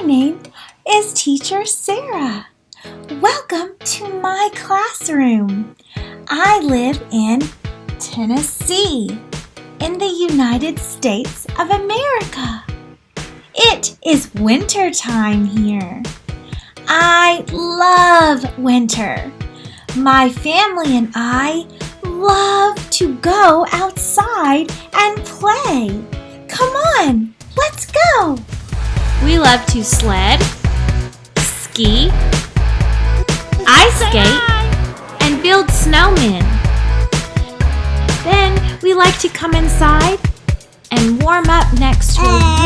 name is Teacher Sarah. Welcome to my classroom. I live in Tennessee, in the United States of America. It is winter time here. I love winter. My family and I love to go outside and play. Come on, let's go. We love to sled, ski, ice skate, and build snowmen. Then we like to come inside and warm up next to a